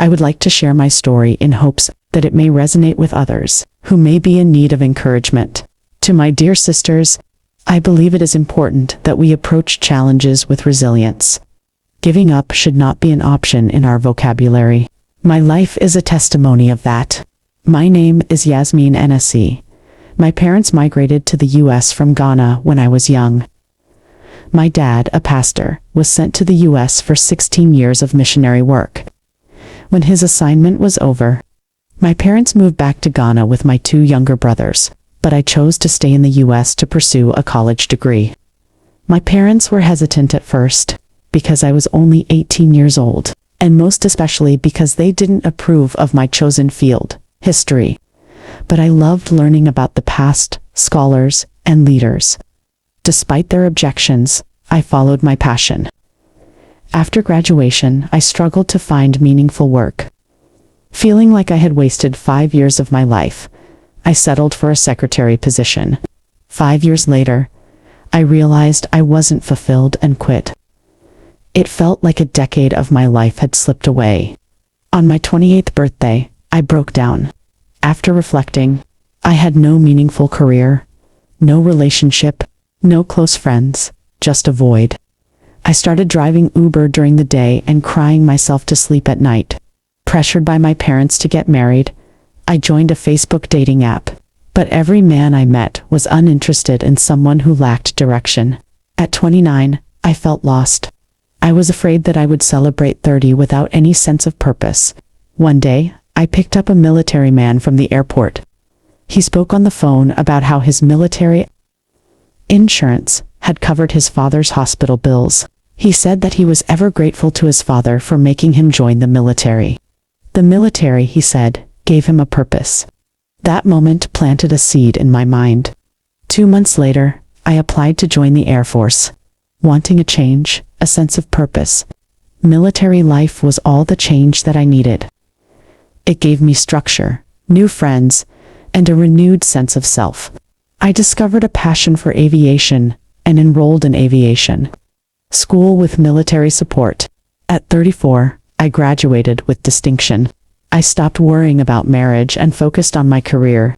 I would like to share my story in hopes that it may resonate with others who may be in need of encouragement. To my dear sisters, I believe it is important that we approach challenges with resilience. Giving up should not be an option in our vocabulary. My life is a testimony of that. My name is Yasmine NSC. My parents migrated to the US from Ghana when I was young. My dad, a pastor, was sent to the US for 16 years of missionary work. When his assignment was over, my parents moved back to Ghana with my two younger brothers, but I chose to stay in the US to pursue a college degree. My parents were hesitant at first, because I was only 18 years old, and most especially because they didn't approve of my chosen field, history. But I loved learning about the past, scholars, and leaders. Despite their objections, I followed my passion. After graduation, I struggled to find meaningful work. Feeling like I had wasted 5 years of my life, I settled for a secretary position. 5 years later, I realized I wasn't fulfilled and quit. It felt like a decade of my life had slipped away. On my 28th birthday, I broke down. After reflecting, I had no meaningful career, no relationship, no close friends, just a void. I started driving Uber during the day and crying myself to sleep at night. Pressured by my parents to get married, I joined a Facebook dating app, but every man I met was uninterested in someone who lacked direction. At 29, I felt lost. I was afraid that I would celebrate 30 without any sense of purpose. One day, I picked up a military man from the airport. He spoke on the phone about how his military insurance had covered his father's hospital bills. He said that he was ever grateful to his father for making him join the military. The military, he said, gave him a purpose. That moment planted a seed in my mind. 2 months later, I applied to join the Air Force. Wanting a change, a sense of purpose. Military life was all the change that I needed. It gave me structure, new friends, and a renewed sense of self. I discovered a passion for aviation and enrolled in aviation school with military support. At 34, I graduated with distinction. I stopped worrying about marriage and focused on my career.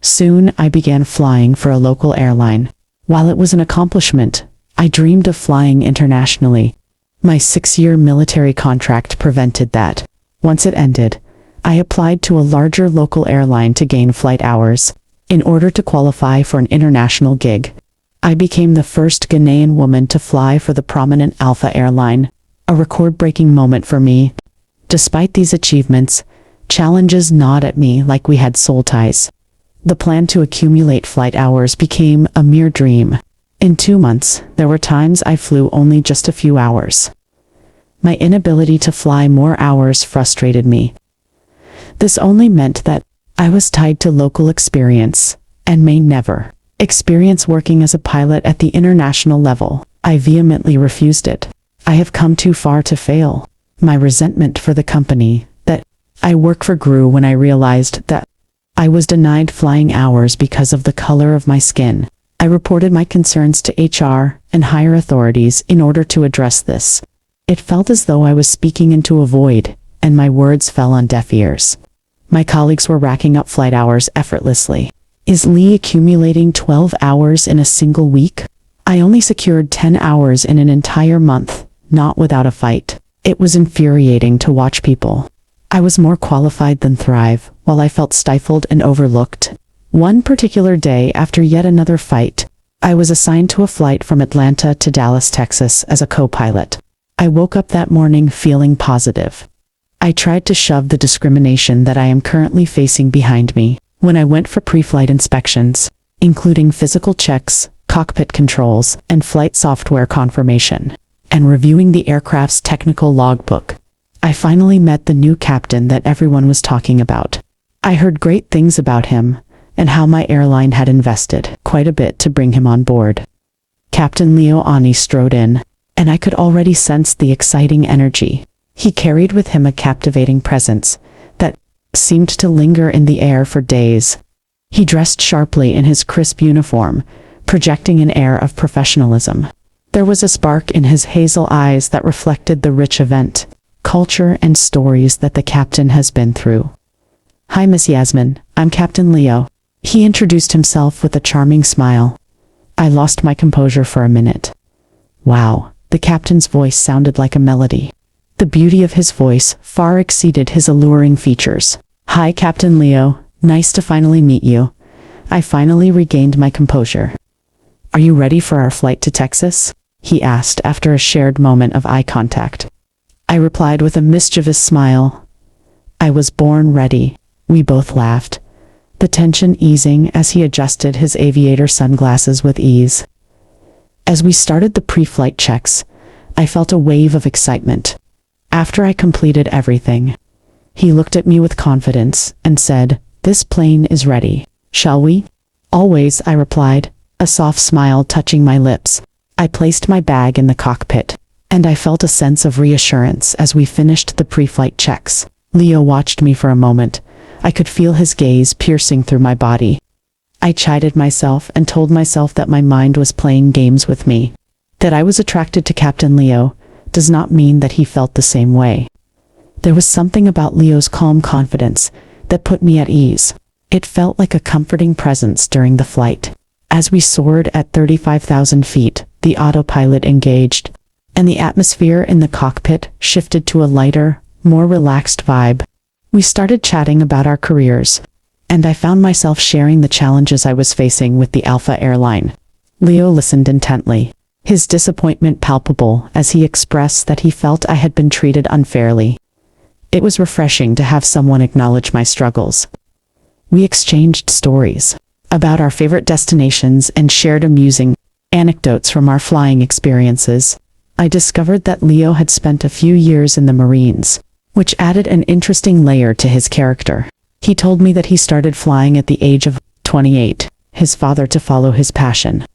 Soon, I began flying for a local airline. While it was an accomplishment, I dreamed of flying internationally. My 6-year military contract prevented that. Once it ended, I applied to a larger local airline to gain flight hours. In order to qualify for an international gig, I became the first Ghanaian woman to fly for the prominent Alpha airline, a record-breaking moment for me. Despite these achievements, challenges gnawed at me like we had soul ties. The plan to accumulate flight hours became a mere dream. In 2 months, there were times I flew only just a few hours. My inability to fly more hours frustrated me. This only meant that I was tied to local experience, and may never experience working as a pilot at the international level. I vehemently refused it. I have come too far to fail. My resentment for the company that I work for grew when I realized that I was denied flying hours because of the color of my skin. I reported my concerns to HR and higher authorities in order to address this. It felt as though I was speaking into a void, and my words fell on deaf ears. My colleagues were racking up flight hours effortlessly. Is Lee accumulating 12 hours in a single week? I only secured 10 hours in an entire month, not without a fight. It was infuriating to watch people. I was more qualified than thrive, while I felt stifled and overlooked. One particular day, after yet another fight, I was assigned to a flight from Atlanta to Dallas, Texas as a co-pilot. I woke up that morning feeling positive. I tried to shove the discrimination that I am currently facing behind me. When I went for pre-flight inspections, including physical checks, cockpit controls, and flight software confirmation, and reviewing the aircraft's technical logbook, I finally met the new captain that everyone was talking about. I heard great things about him, and how my airline had invested quite a bit to bring him on board. Captain Leo Ani strode in, and I could already sense the exciting energy. He carried with him a captivating presence that seemed to linger in the air for days. He dressed sharply in his crisp uniform, projecting an air of professionalism. There was a spark in his hazel eyes that reflected the rich event. culture, and stories that the captain has been through. "Hi, Miss Yasmine, I'm Captain Leo." He introduced himself with a charming smile. I lost my composure for a minute. Wow, the captain's voice sounded like a melody. The beauty of his voice far exceeded his alluring features. "Hi, Captain Leo. Nice to finally meet you." I finally regained my composure. "Are you ready for our flight to Texas?" he asked after a shared moment of eye contact. I replied with a mischievous smile. I was born ready. We both laughed, the tension easing as he adjusted his aviator sunglasses with ease. As we started the pre-flight checks, I felt a wave of excitement. After I completed everything, he looked at me with confidence and said, "This plane is ready. Shall we?" "Always," I replied, a soft smile touching my lips. I placed my bag in the cockpit, and I felt a sense of reassurance as we finished the pre-flight checks. Leo watched me for a moment. I could feel his gaze piercing through my body. I chided myself and told myself that my mind was playing games with me. That I was attracted to Captain Leo does not mean that he felt the same way. There was something about Leo's calm confidence that put me at ease. It felt like a comforting presence during the flight. As we soared at 35,000 feet, the autopilot engaged, and the atmosphere in the cockpit shifted to a lighter, more relaxed vibe. We started chatting about our careers, and I found myself sharing the challenges I was facing with the Alpha airline. Leo listened intently, his disappointment palpable as he expressed that he felt I had been treated unfairly. It was refreshing to have someone acknowledge my struggles. We exchanged stories about our favorite destinations and shared amusing anecdotes from our flying experiences. I discovered that Leo had spent a few years in the Marines, which added an interesting layer to his character. He told me that he started flying at the age of 28, his father to follow his passion.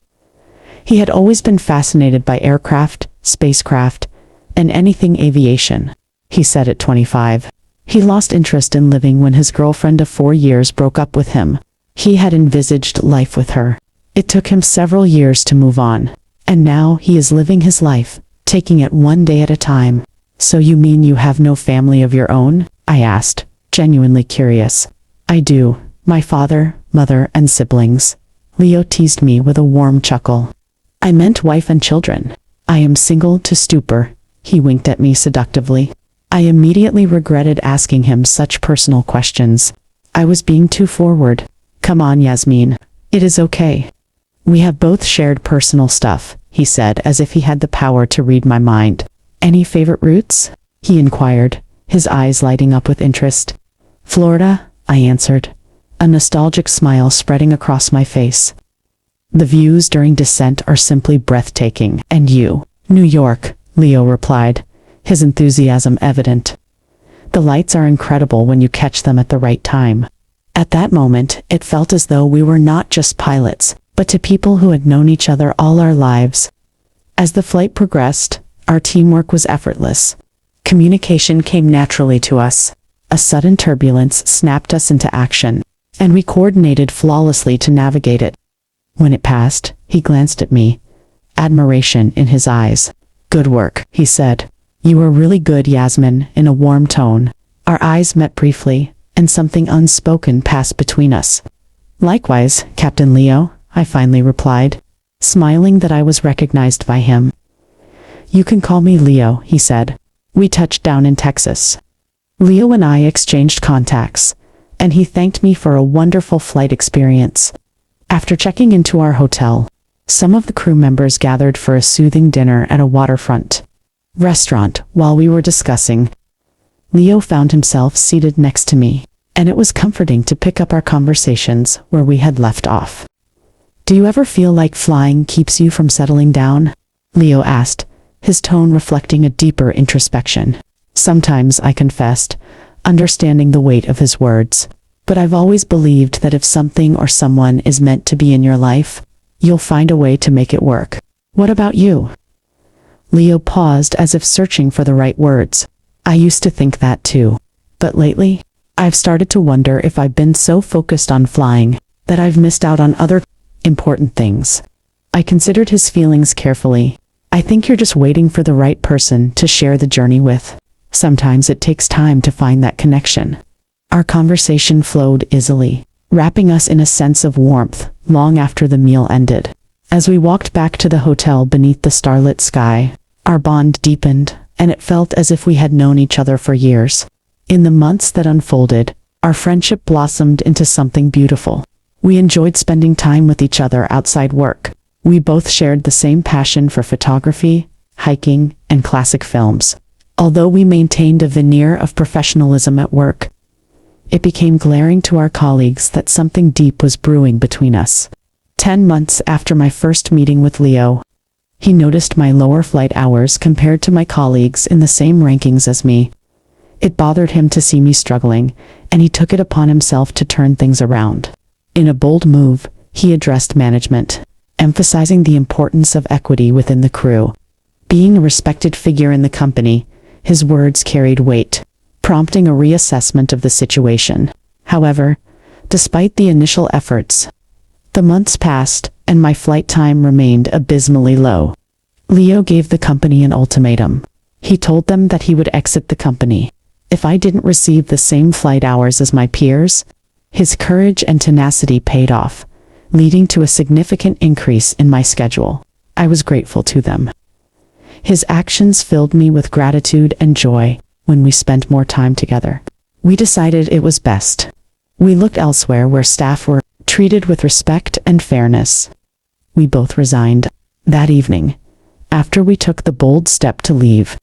He had always been fascinated by aircraft, spacecraft, and anything aviation, he said at 25. He lost interest in living when his girlfriend of 4 years broke up with him. He had envisaged life with her. It took him several years to move on, and now he is living his life, taking it one day at a time. "So you mean you have no family of your own?" I asked, genuinely curious. "I do. My father, mother, and siblings." Leo teased me with a warm chuckle. "I meant wife and children. I am single to stupor." He winked at me seductively. I immediately regretted asking him such personal questions. I was being too forward. "Come on, Yasmine. It is okay. We have both shared personal stuff," he said as if he had the power to read my mind. "Any favorite routes?" he inquired, his eyes lighting up with interest. "Florida," I answered, a nostalgic smile spreading across my face. "The views during descent are simply breathtaking. And you?" "New York," Leo replied, his enthusiasm evident. "The lights are incredible when you catch them at the right time." At that moment, it felt as though we were not just pilots, but to people who had known each other all our lives. As the flight progressed, our teamwork was effortless. Communication came naturally to us. A sudden turbulence snapped us into action, and we coordinated flawlessly to navigate it. When it passed, he glanced at me, admiration in his eyes. "Good work," he said. "You were really good, Yasmine," in a warm tone. Our eyes met briefly, and something unspoken passed between us. "Likewise, Captain Leo," I finally replied, smiling that I was recognized by him. "You can call me Leo," he said. We touched down in Texas. Leo and I exchanged contacts, and he thanked me for a wonderful flight experience. After checking into our hotel, some of the crew members gathered for a soothing dinner at a waterfront restaurant. While we were discussing, Leo found himself seated next to me, and it was comforting to pick up our conversations where we had left off. "Do you ever feel like flying keeps you from settling down?" Leo asked, his tone reflecting a deeper introspection. "Sometimes," I confessed, understanding the weight of his words. "But I've always believed that if something or someone is meant to be in your life, you'll find a way to make it work. What about you?" Leo paused as if searching for the right words. "I used to think that too. But lately, I've started to wonder if I've been so focused on flying that I've missed out on other important things." I considered his feelings carefully. "I think you're just waiting for the right person to share the journey with." Sometimes it takes time to find that connection. Our conversation flowed easily, wrapping us in a sense of warmth long after the meal ended. As we walked back to the hotel beneath the starlit sky, our bond deepened, and it felt as if we had known each other for years. In the months that unfolded, our friendship blossomed into something beautiful. We enjoyed spending time with each other outside work. We both shared the same passion for photography, hiking, and classic films. Although we maintained a veneer of professionalism at work, it became glaring to our colleagues that something deep was brewing between us. 10 months after my first meeting with Leo, he noticed my lower flight hours compared to my colleagues in the same rankings as me. It bothered him to see me struggling, and he took it upon himself to turn things around. In a bold move, he addressed management, emphasizing the importance of equity within the crew. Being a respected figure in the company, his words carried weight, prompting a reassessment of the situation. However, despite the initial efforts, the months passed, and my flight time remained abysmally low. Leo gave the company an ultimatum. He told them that he would exit the company if I didn't receive the same flight hours as my peers. His courage and tenacity paid off, leading to a significant increase in my schedule. I was grateful to them. His actions filled me with gratitude and joy. When we spent more time together, we decided it was best. We looked elsewhere where staff were treated with respect and fairness. We both resigned. That evening, after we took the bold step to leave,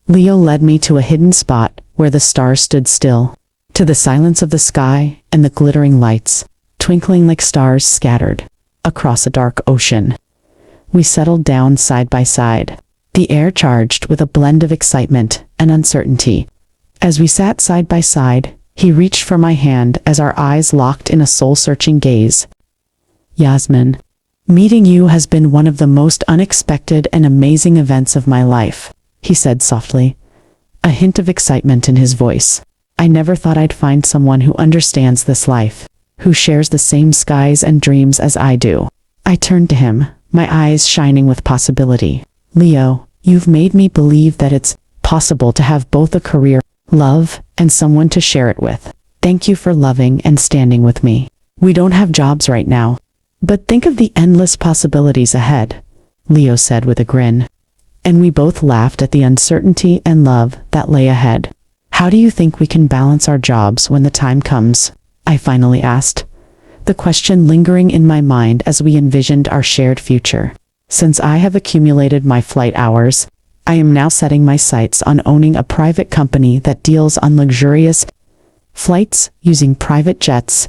Leo led me to a hidden spot where the stars stood still, to the silence of the sky and the glittering lights, twinkling like stars scattered across a dark ocean. We settled down side by side, the air charged with a blend of excitement and uncertainty. As we sat side by side, he reached for my hand as our eyes locked in a soul-searching gaze. "Yasmine, meeting you has been one of the most unexpected and amazing events of my life," he said softly, a hint of excitement in his voice. "I never thought I'd find someone who understands this life, who shares the same skies and dreams as I do." I turned to him, my eyes shining with possibility. "Leo, you've made me believe that it's possible to have both a career, love, and someone to share it with. Thank you for loving and standing with me. We don't have jobs right now, but think of the endless possibilities ahead," Leo said with a grin. And we both laughed at the uncertainty and love that lay ahead. "How do you think we can balance our jobs when the time comes?" I finally asked, the question lingering in my mind as we envisioned our shared future. Since I have accumulated my flight hours, I am now setting my sights on owning a private company that deals on luxurious flights using private jets.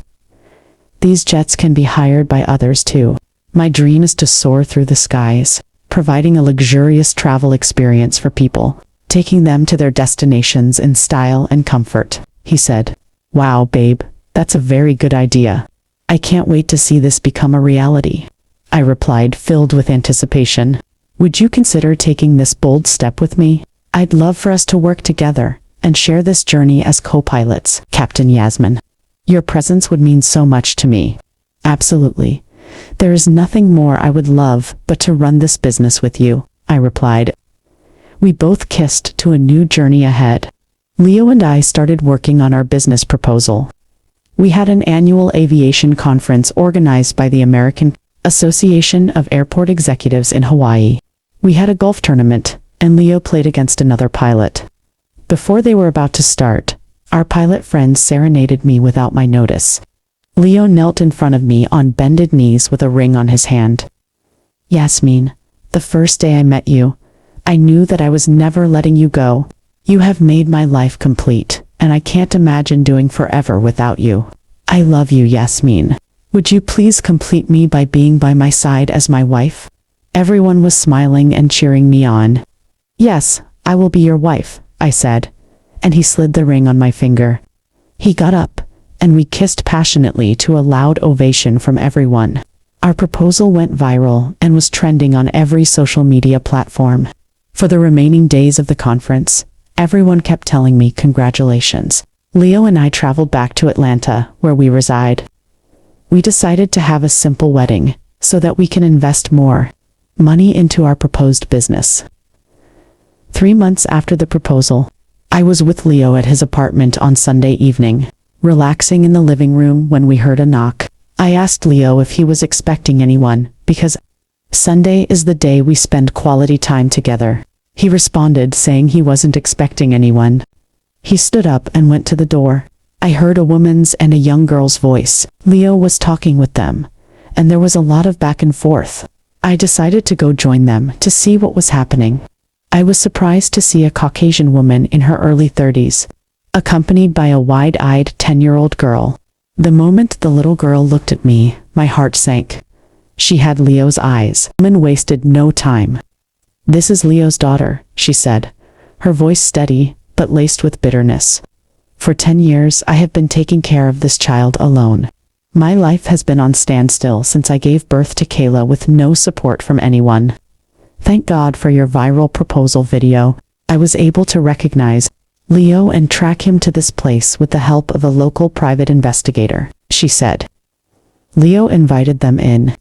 These jets can be hired by others too. My dream is to soar through the skies, providing a luxurious travel experience for people, taking them to their destinations in style and comfort, he said. "Wow, babe, that's a very good idea. I can't wait to see this become a reality," I replied, filled with anticipation. "Would you consider taking this bold step with me? I'd love for us to work together and share this journey as co-pilots, Captain Yasmine. Your presence would mean so much to me." "Absolutely. There is nothing more I would love but to run this business with you," I replied. We both kissed to a new journey ahead. Leo and I started working on our business proposal. We had an annual aviation conference organized by the American Association of Airport Executives in Hawaii. We had a golf tournament, and Leo played against another pilot. Before they were about to start, our pilot friend serenaded me without my notice. Leo knelt in front of me on bended knees with a ring on his hand. "Yasmine, the first day I met you, I knew that I was never letting you go. You have made my life complete, and I can't imagine doing forever without you. I love you, Yasmine. Would you please complete me by being by my side as my wife?" Everyone was smiling and cheering me on. "Yes, I will be your wife," I said, and he slid the ring on my finger. He got up, and we kissed passionately to a loud ovation from everyone. Our proposal went viral and was trending on every social media platform. For the remaining days of the conference, everyone kept telling me congratulations. Leo and I traveled back to Atlanta, where we reside. We decided to have a simple wedding, so that we can invest more money into our proposed business. 3 months after the proposal, I was with Leo at his apartment on Sunday evening, relaxing in the living room when we heard a knock. I asked Leo if he was expecting anyone, because Sunday is the day we spend quality time together. He responded saying he wasn't expecting anyone. He stood up and went to the door. I heard a woman's and a young girl's voice. Leo was talking with them, and there was a lot of back and forth. I decided to go join them to see what was happening. I was surprised to see a Caucasian woman in her early 30s, accompanied by a wide-eyed 10-year-old girl. The moment the little girl looked at me, my heart sank. She had Leo's eyes. The woman wasted no time. "This is Leo's daughter," she said, her voice steady but laced with bitterness. "For 10 years I have been taking care of this child alone. My life has been on standstill since I gave birth to Kayla with no support from anyone. Thank God for your viral proposal video. I was able to recognize Leo and track him to this place with the help of a local private investigator," she said. Leo invited them in.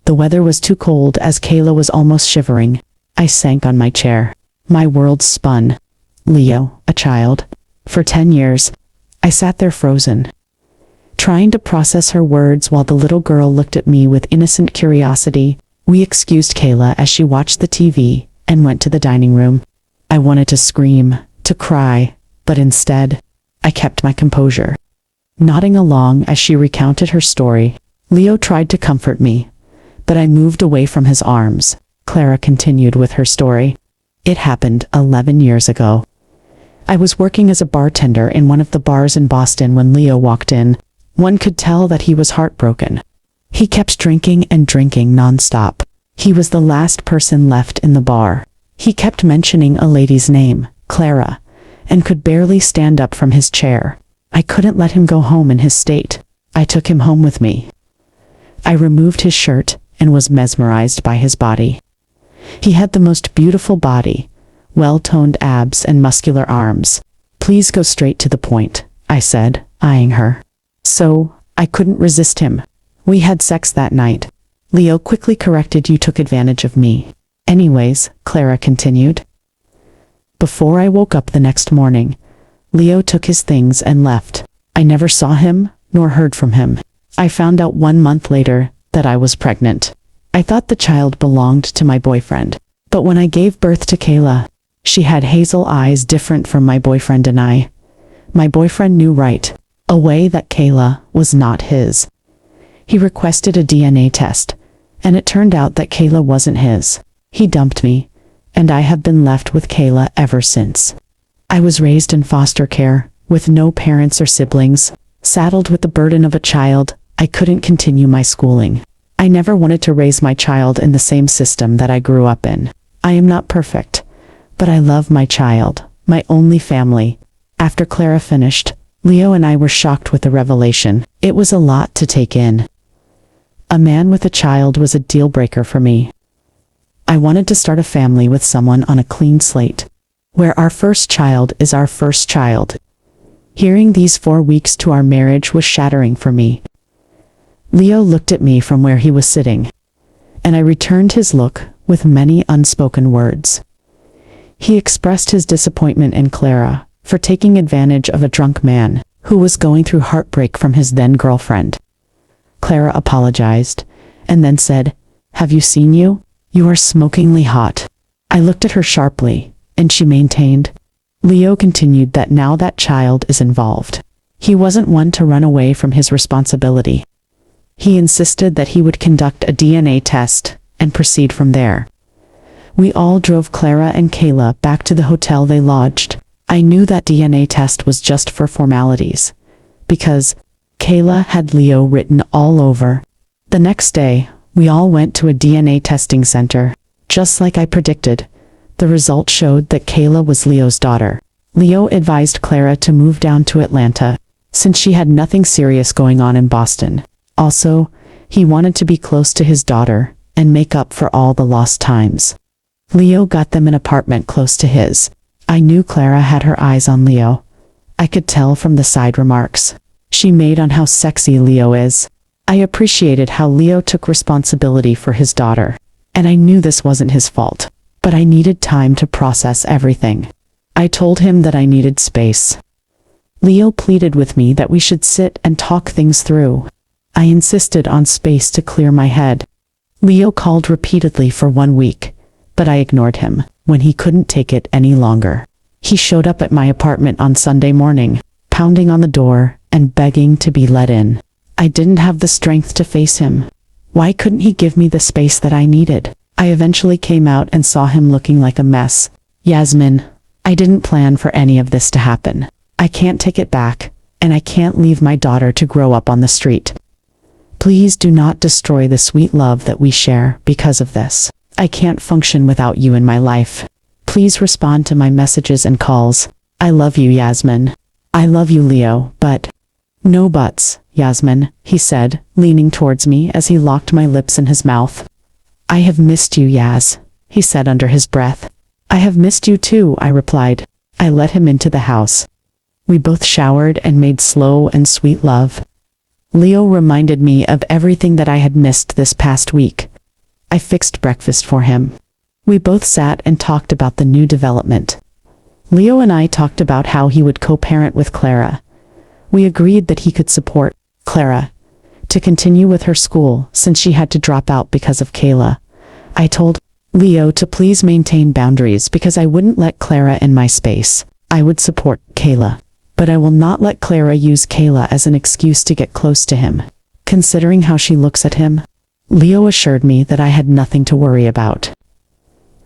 The weather was too cold as Kayla was almost shivering. I sank on my chair. My world spun. Leo, a child. For 10 years. I sat there frozen, trying to process her words while the little girl looked at me with innocent curiosity. We excused Kayla as she watched the TV and went to the dining room. I wanted to scream, to cry, but instead, I kept my composure. Nodding along as she recounted her story, Leo tried to comfort me, but I moved away from his arms. Clara continued with her story. "It happened 11 years ago. I was working as a bartender in one of the bars in Boston when Leo walked in. One could tell that he was heartbroken. He kept drinking and drinking nonstop. He was the last person left in the bar. He kept mentioning a lady's name, Clara, and could barely stand up from his chair. I couldn't let him go home in his state. I took him home with me. I removed his shirt and was mesmerized by his body. He had the most beautiful body, well-toned abs and muscular arms. Please go straight to the point," I said, eyeing her. So, I couldn't resist him. We had sex that night. Leo quickly corrected, "You took advantage of me." "Anyways," Clara continued. "Before I woke up the next morning, Leo took his things and left. I never saw him, nor heard from him. I found out 1 month later that I was pregnant. I thought the child belonged to my boyfriend. But when I gave birth to Kayla, she had hazel eyes different from my boyfriend and I. My boyfriend knew right away that Kayla was not his. He requested a DNA test, and it turned out that Kayla wasn't his. He dumped me, and I have been left with Kayla ever since. I was raised in foster care, with no parents or siblings. Saddled with the burden of a child, I couldn't continue my schooling. I never wanted to raise my child in the same system that I grew up in. I am not perfect, but I love my child, my only family." After Clara finished, Leo and I were shocked with the revelation. It was a lot to take in. A man with a child was a deal breaker for me. I wanted to start a family with someone on a clean slate, where our first child is our first child. Hearing these 4 weeks to our marriage was shattering for me. Leo looked at me from where he was sitting, and I returned his look with many unspoken words. He expressed his disappointment in Clara for taking advantage of a drunk man who was going through heartbreak from his then-girlfriend. Clara apologized, and then said, "Have you seen you? You are smokingly hot." I looked at her sharply, and she maintained. Leo continued that now that child is involved, he wasn't one to run away from his responsibility. He insisted that he would conduct a DNA test and proceed from there. We all drove Clara and Kayla back to the hotel they lodged. I knew that DNA test was just for formalities, because Kayla had Leo written all over. The next day, we all went to a DNA testing center. Just like I predicted, the result showed that Kayla was Leo's daughter. Leo advised Clara to move down to Atlanta, since she had nothing serious going on in Boston. Also, he wanted to be close to his daughter and make up for all the lost times. Leo got them an apartment close to his. I knew Clara had her eyes on Leo. I could tell from the side remarks she made on how sexy Leo is. I appreciated how Leo took responsibility for his daughter, and I knew this wasn't his fault, but I needed time to process everything. I told him that I needed space. Leo pleaded with me that we should sit and talk things through. I insisted on space to clear my head. Leo called repeatedly for 1 week, but I ignored him when he couldn't take it any longer. He showed up at my apartment on Sunday morning, pounding on the door and begging to be let in. I didn't have the strength to face him. Why couldn't he give me the space that I needed? I eventually came out and saw him looking like a mess. Yasmine, I didn't plan for any of this to happen. I can't take it back, and I can't leave my daughter to grow up on the street. Please do not destroy the sweet love that we share because of this. I can't function without you in my life. Please respond to my messages and calls. I love you, Yasmine. I love you, Leo, but... No buts, Yasmine, he said, leaning towards me as he locked my lips in his mouth. I have missed you, Yas, he said under his breath. I have missed you too, I replied. I let him into the house. We both showered and made slow and sweet love. Leo reminded me of everything that I had missed this past week. I fixed breakfast for him. We both sat and talked about the new development. Leo and I talked about how he would co-parent with Clara. We agreed that he could support Clara to continue with her school since she had to drop out because of Kayla. I told Leo to please maintain boundaries because I wouldn't let Clara in my space. I would support Kayla, but I will not let Clara use Kayla as an excuse to get close to him. Considering how she looks at him, Leo assured me that I had nothing to worry about.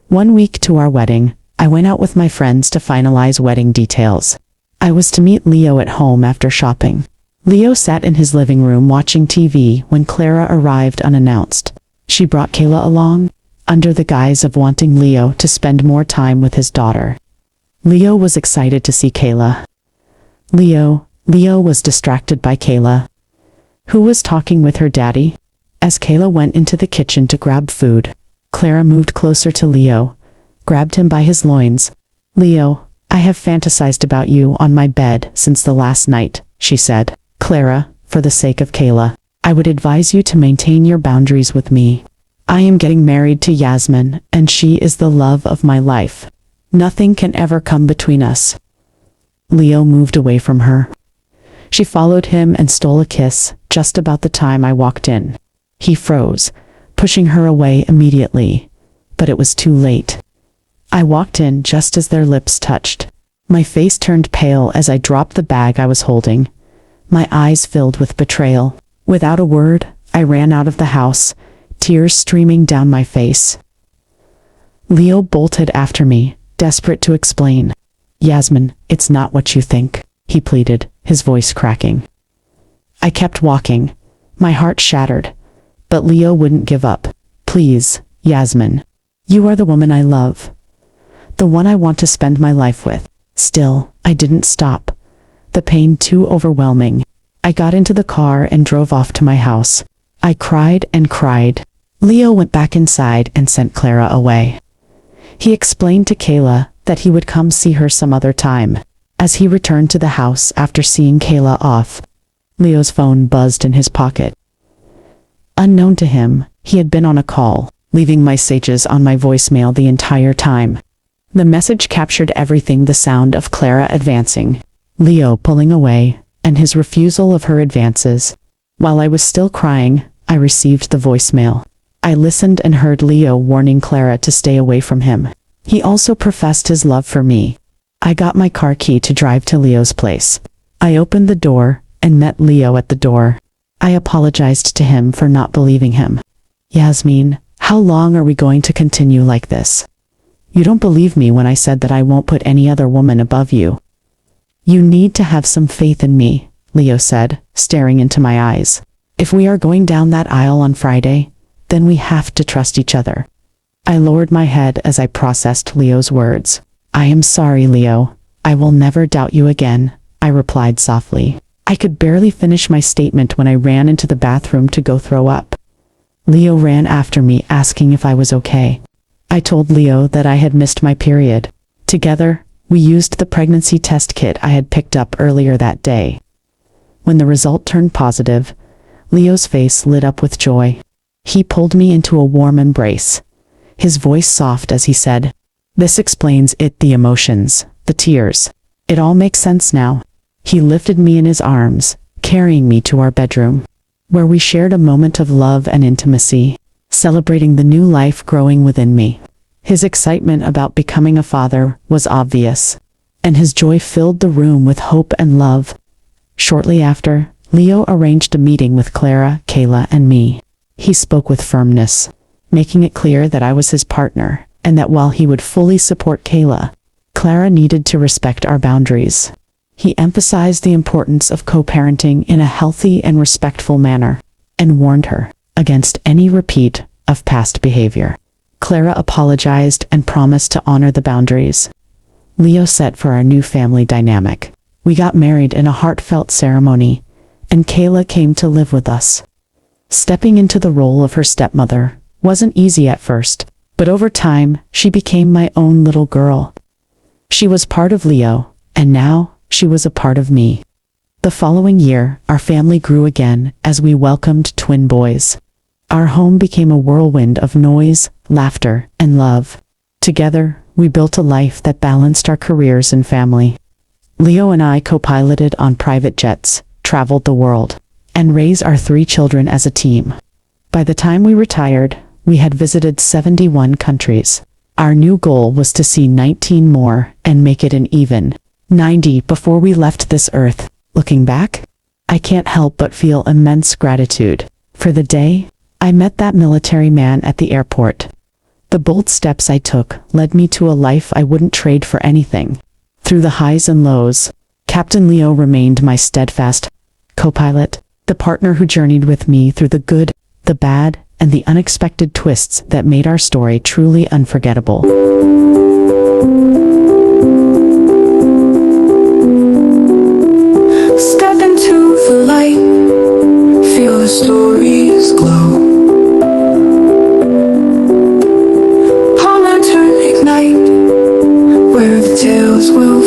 1 week to our wedding, I went out with my friends to finalize wedding details. I was to meet Leo at home after shopping. Leo sat in his living room watching TV when Clara arrived unannounced. She brought Kayla along, under the guise of wanting Leo to spend more time with his daughter. Leo was excited to see Kayla. Leo was distracted by Kayla, who was talking with her daddy. As Kayla went into the kitchen to grab food, Clara moved closer to Leo, grabbed him by his loins. Leo, I have fantasized about you on my bed since the last night, she said. Clara, for the sake of Kayla, I would advise you to maintain your boundaries with me. I am getting married to Yasmine, and she is the love of my life. Nothing can ever come between us. Leo moved away from her. She followed him and stole a kiss just about the time I walked in. He froze, pushing her away immediately, but it was too late. I walked in just as their lips touched. My face turned pale as I dropped the bag I was holding. My eyes filled with betrayal. Without a word, I ran out of the house, tears streaming down my face. Leo bolted after me, desperate to explain. Yasmine, it's not what you think, he pleaded, his voice cracking. I kept walking, my heart shattered, but Leo wouldn't give up. Please, Yasmine, you are the woman I love, the one I want to spend my life with. Still, I didn't stop, the pain too overwhelming. I got into the car and drove off to my house. I cried and cried. Leo went back inside and sent Clara away. He explained to Kayla that he would come see her some other time. As he returned to the house after seeing Kayla off, Leo's phone buzzed in his pocket. Unknown to him, he had been on a call, leaving messages on my voicemail the entire time. The message captured everything: the sound of Clara advancing, Leo pulling away, and his refusal of her advances. While I was still crying, I received the voicemail. I listened and heard Leo warning Clara to stay away from him. He also professed his love for me. I got my car key to drive to Leo's place. I opened the door and met Leo at the door. I apologized to him for not believing him. Yasmine, how long are we going to continue like this? You don't believe me when I said that I won't put any other woman above you. You need to have some faith in me, Leo said, staring into my eyes. If we are going down that aisle on Friday, then we have to trust each other. I lowered my head as I processed Leo's words. I am sorry, Leo. I will never doubt you again, I replied softly. I could barely finish my statement when I ran into the bathroom to go throw up. Leo ran after me, asking if I was okay. I told Leo that I had missed my period. Together, we used the pregnancy test kit I had picked up earlier that day. When the result turned positive, Leo's face lit up with joy. He pulled me into a warm embrace, his voice soft as he said, "This explains it, the emotions. The tears. It all makes sense now. He lifted me in his arms, carrying me to our bedroom, where we shared a moment of love and intimacy, celebrating the new life growing within me. His excitement about becoming a father was obvious, and his joy filled the room with hope and love. Shortly after, Leo arranged a meeting with Clara, Kayla, and me. He spoke with firmness, making it clear that I was his partner, and that while he would fully support Kayla, Clara needed to respect our boundaries. He emphasized the importance of co-parenting in a healthy and respectful manner, and warned her against any repeat of past behavior. Clara apologized and promised to honor the boundaries. Leo set for our new family dynamic. We got married in a heartfelt ceremony, and Kayla came to live with us. Stepping into the role of her stepmother wasn't easy at first, but over time, she became my own little girl. She was part of Leo, and now she was a part of me. The following year, our family grew again as we welcomed twin boys. Our home became a whirlwind of noise, laughter, and love. Together, we built a life that balanced our careers and family. Leo and I co-piloted on private jets, traveled the world, and raised our 3 children as a team. By the time we retired, we had visited 71 countries. Our new goal was to see 19 more and make it an even 90 before we left this earth. Looking back, I can't help but feel immense gratitude for the day I met that military man at the airport. The bold steps I took led me to a life I wouldn't trade for anything. Through the highs and lows, Captain Leo remained my steadfast co-pilot, the partner who journeyed with me through the good, the bad, and the unexpected twists that made our story truly unforgettable. Step into the light, feel the stories glow. Palm lantern ignite, where the tales will